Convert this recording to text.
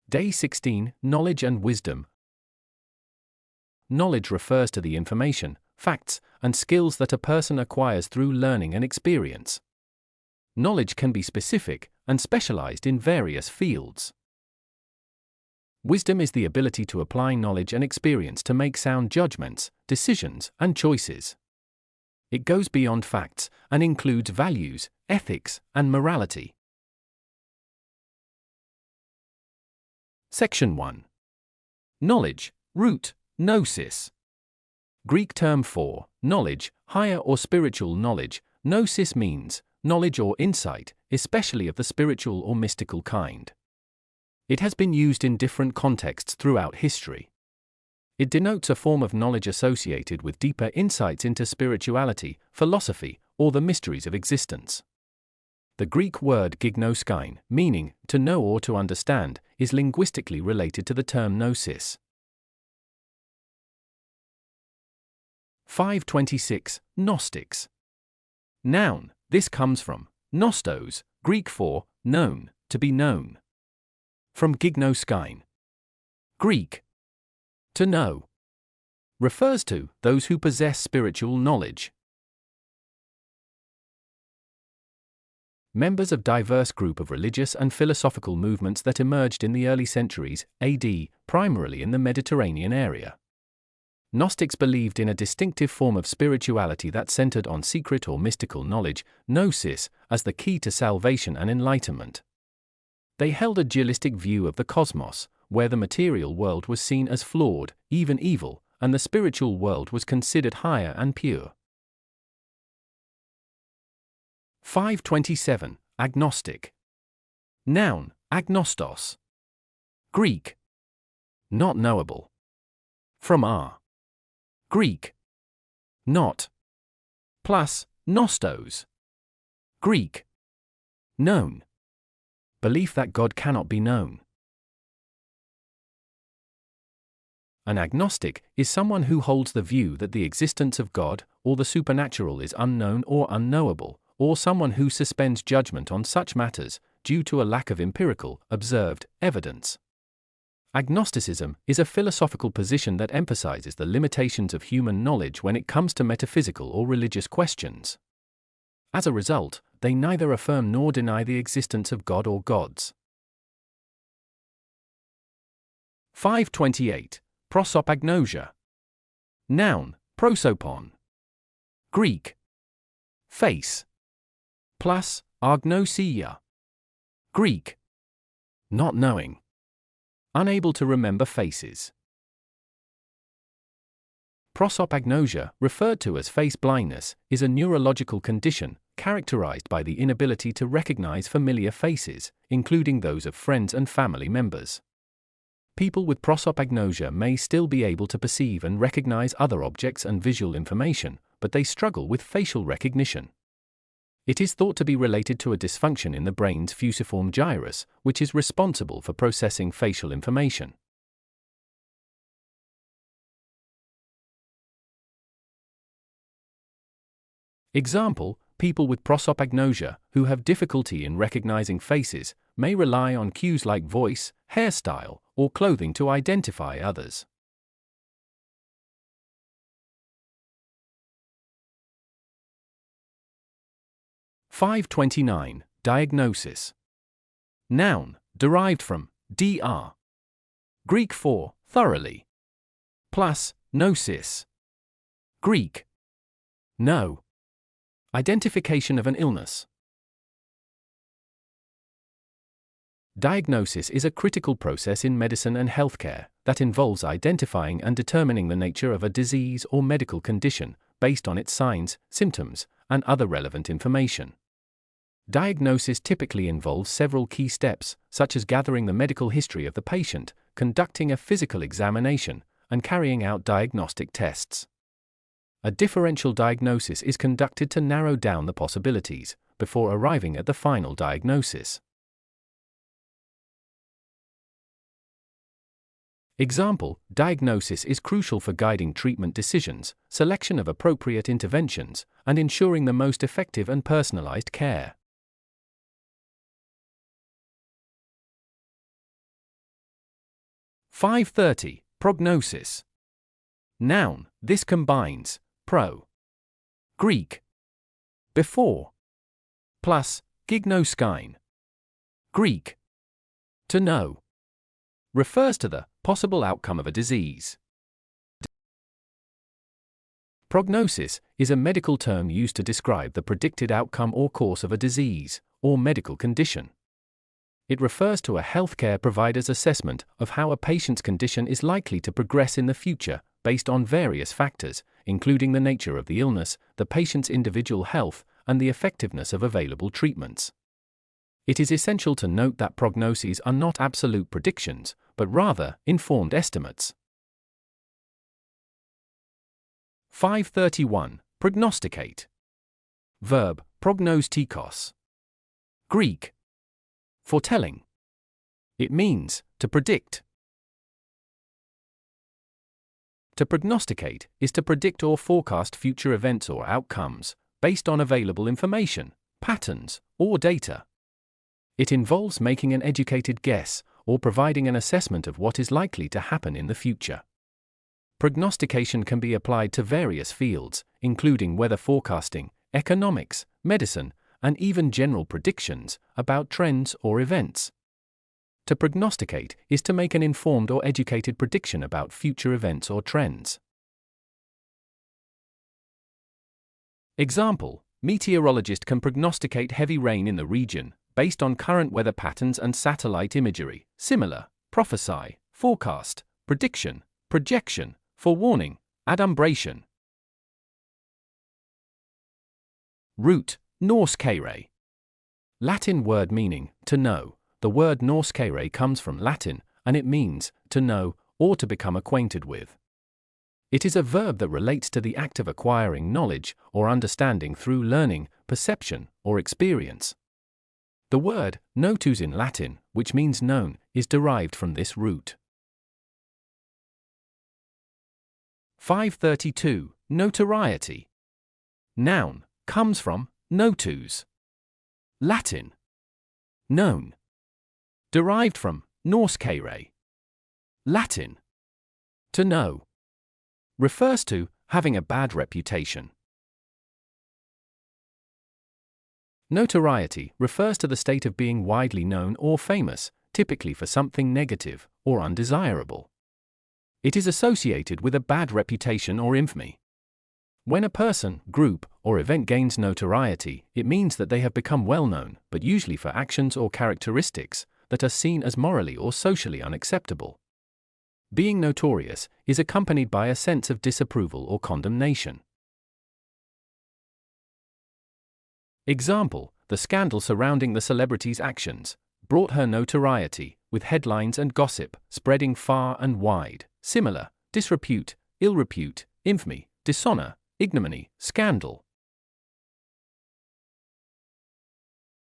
Day 16, Knowledge and Wisdom. Knowledge refers to the information, facts, and skills that a person acquires through learning and experience. Knowledge can be specific and specialized in various fields. Wisdom is the ability to apply knowledge and experience to make sound judgments, decisions, and choices. It goes beyond facts and includes values, ethics, and morality. Section 1. Knowledge, root, gnosis. Greek term for knowledge, higher or spiritual knowledge. Gnosis means knowledge or insight, especially of the spiritual or mystical kind. It has been used in different contexts throughout history. It denotes a form of knowledge associated with deeper insights into spirituality, philosophy, or the mysteries of existence. The Greek word gignoskine, meaning to know or to understand, is linguistically related to the term gnosis. 526. Gnostics. Noun. This comes from gnostos, Greek for known, to be known. From gignoskine. Greek. To know. Refers to those who possess spiritual knowledge. Members of diverse group of religious and philosophical movements that emerged in the early centuries AD, primarily in the Mediterranean area. Gnostics believed in a distinctive form of spirituality that centered on secret or mystical knowledge, gnosis, as the key to salvation and enlightenment. They held a dualistic view of the cosmos, where the material world was seen as flawed, even evil, and the spiritual world was considered higher and pure. 527. Agnostic. Noun, agnostos. Greek. Not knowable. From r. Greek. Not. Plus, nostos. Greek. Known. Belief that God cannot be known. An agnostic is someone who holds the view that the existence of God or the supernatural is unknown or unknowable, or someone who suspends judgment on such matters due to a lack of empirical, observed, evidence. Agnosticism is a philosophical position that emphasizes the limitations of human knowledge when it comes to metaphysical or religious questions. As a result, they neither affirm nor deny the existence of God or gods. 528. Prosopagnosia. Noun, prosopon. Greek. Face. Plus, agnosia. Greek. Not knowing. Unable to remember faces. Prosopagnosia, referred to as face blindness, is a neurological condition characterized by the inability to recognize familiar faces, including those of friends and family members. People with prosopagnosia may still be able to perceive and recognize other objects and visual information, but they struggle with facial recognition. It is thought to be related to a dysfunction in the brain's fusiform gyrus, which is responsible for processing facial information. Example: people with prosopagnosia, who have difficulty in recognizing faces, may rely on cues like voice, hairstyle, or clothing to identify others. (529) Diagnosis. Noun, derived from dr. Greek for thoroughly. Plus, gnosis. Greek. Know. Identification of an illness. Diagnosis is a critical process in medicine and healthcare that involves identifying and determining the nature of a disease or medical condition based on its signs, symptoms, and other relevant information. Diagnosis typically involves several key steps, such as gathering the medical history of the patient, conducting a physical examination, and carrying out diagnostic tests. A differential diagnosis is conducted to narrow down the possibilities, before arriving at the final diagnosis. Example: diagnosis is crucial for guiding treatment decisions, selection of appropriate interventions, and ensuring the most effective and personalized care. 530. Prognosis. Noun, this combines pro, Greek, before, plus gignoskine, Greek, to know, refers to the possible outcome of a disease. Prognosis is a medical term used to describe the predicted outcome or course of a disease or medical condition. It refers to a healthcare provider's assessment of how a patient's condition is likely to progress in the future based on various factors, including the nature of the illness, the patient's individual health, and the effectiveness of available treatments. It is essential to note that prognoses are not absolute predictions, but rather informed estimates. 531. Prognosticate. Verb, prognostikos. Greek, foretelling. It means to predict. To prognosticate is to predict or forecast future events or outcomes, based on available information, patterns, or data. It involves making an educated guess or providing an assessment of what is likely to happen in the future. Prognostication can be applied to various fields, including weather forecasting, economics, medicine, and even general predictions about trends or events. To prognosticate is to make an informed or educated prediction about future events or trends. Example: meteorologist can prognosticate heavy rain in the region, based on current weather patterns and satellite imagery. Similar, prophesy, forecast, prediction, projection, forewarning, adumbration. Root, Norse kaire. Latin word meaning to know. The word Norse kaire comes from Latin, and it means to know or to become acquainted with. It is a verb that relates to the act of acquiring knowledge or understanding through learning, perception, or experience. The word notus in Latin, which means known, is derived from this root. 532. Notoriety. Noun, comes from notus. Latin, known. Derived from Norse kaire. Latin, to know. Refers to having a bad reputation. Notoriety refers to the state of being widely known or famous, typically for something negative or undesirable. It is associated with a bad reputation or infamy. When a person, group, or event gains notoriety, it means that they have become well known, but usually for actions or characteristics that are seen as morally or socially unacceptable. Being notorious is accompanied by a sense of disapproval or condemnation. Example: the scandal surrounding the celebrity's actions brought her notoriety, with headlines and gossip spreading far and wide. Similar, disrepute, ill repute, infamy, dishonor, ignominy, scandal.